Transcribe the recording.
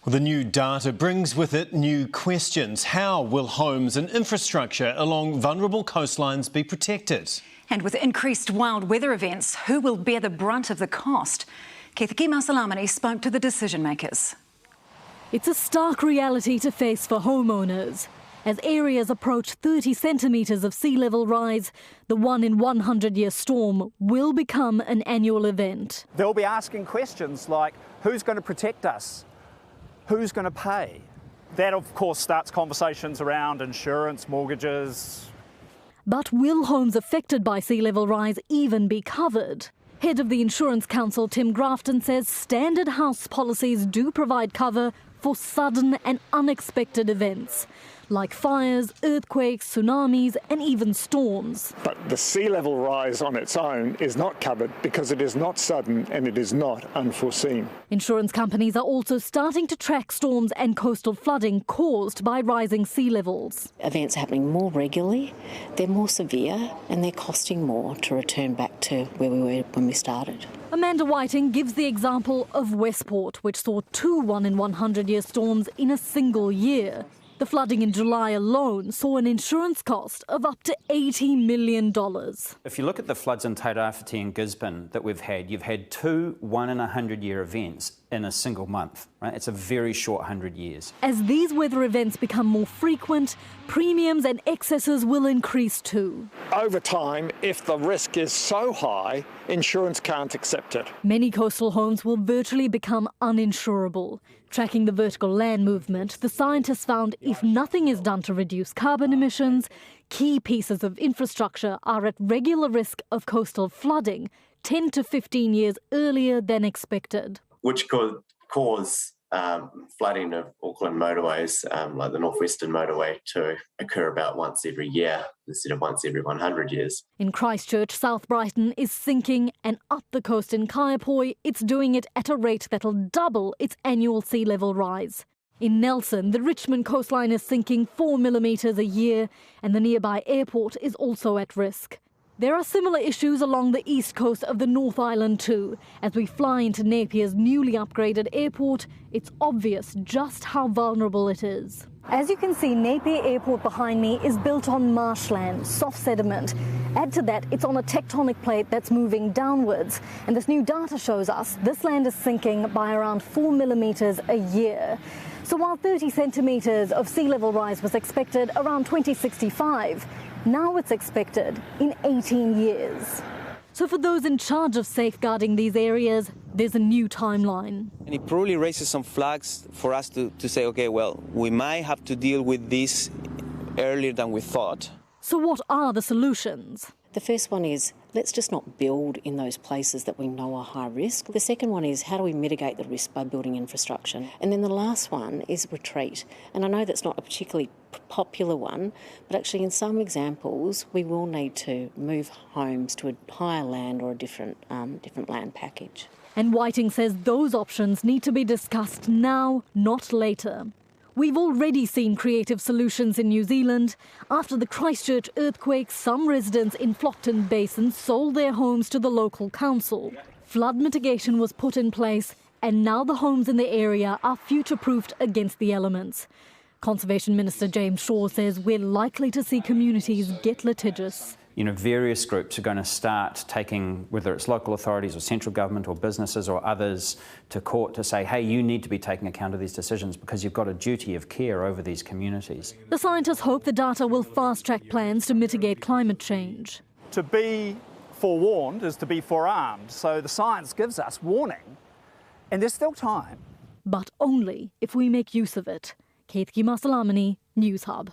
Well, the new data brings with it new questions. How will homes and infrastructure along vulnerable coastlines be protected? And with increased wild weather events, who will bear the brunt of the cost? Kiwis spoke to the decision makers. It's a stark reality to face for homeowners. As areas approach 30 centimetres of sea level rise, the 1 in 100-year storm will become an annual event. They'll be asking questions like, who's going to protect us? Who's going to pay? That, of course, starts conversations around insurance, mortgages. But will homes affected by sea level rise even be covered? Head of the Insurance Council, Tim Grafton, says standard house policies do provide cover for sudden and unexpected events, like fires, earthquakes, tsunamis and even storms. But the sea level rise on its own is not covered because it is not sudden and it is not unforeseen. Insurance companies are also starting to track storms and coastal flooding caused by rising sea levels. Events are happening more regularly, they're more severe and they're costing more to return back to where we were when we started. Amanda Whiting gives the example of Westport, which saw 2 1 in 100-year storms in a single year. The flooding in July alone saw an insurance cost of up to $80 million. If you look at the floods in Tairāwhiti and Gisborne that we've had, you've had 2 1 in 100-year events in a single month. Right? It's a very short 100 years. As these weather events become more frequent, premiums and excesses will increase too. Over time, if the risk is so high, insurance can't accept it. Many coastal homes will virtually become uninsurable. Tracking the vertical land movement, the scientists found if nothing is done to reduce carbon emissions, key pieces of infrastructure are at regular risk of coastal flooding 10 to 15 years earlier than expected. Which could cause flooding of Auckland motorways, like the Northwestern Motorway, to occur about once every year instead of once every 100 years. In Christchurch, South Brighton is sinking, and up the coast in Kaiapoi, it's doing it at a rate that'll double its annual sea level rise. In Nelson, the Richmond coastline is sinking 4 millimetres a year, and the nearby airport is also at risk. There are similar issues along the east coast of the North Island too. As we fly into Napier's newly upgraded airport, it's obvious just how vulnerable it is. As you can see, Napier Airport behind me is built on marshland, soft sediment. Add to that, it's on a tectonic plate that's moving downwards. And this new data shows us this land is sinking by around 4 millimetres a year. So while 30 centimetres of sea level rise was expected around 2065, now it's expected in 18 years. So for those in charge of safeguarding these areas, there's a new timeline. And it probably raises some flags for us to say, OK, well, we might have to deal with this earlier than we thought. So what are the solutions? The first one is, let's just not build in those places that we know are high risk. The second one is, how do we mitigate the risk by building infrastructure? And then the last one is retreat. And I know that's not a particularly popular one, but actually in some examples, we will need to move homes to a higher land or a different land package. And Whiting says those options need to be discussed now, not later. We've already seen creative solutions in New Zealand. After the Christchurch earthquake, some residents in Flockton Basin sold their homes to the local council. Flood mitigation was put in place, and now the homes in the area are future-proofed against the elements. Conservation Minister James Shaw says we're likely to see communities get litigious. You know, various groups are going to start taking, whether it's local authorities or central government or businesses or others, to court to say, hey, you need to be taking account of these decisions because you've got a duty of care over these communities. The scientists hope the data will fast-track plans to mitigate climate change. To be forewarned is to be forearmed, so the science gives us warning, and there's still time. But only if we make use of it. Kiwis, Newshub.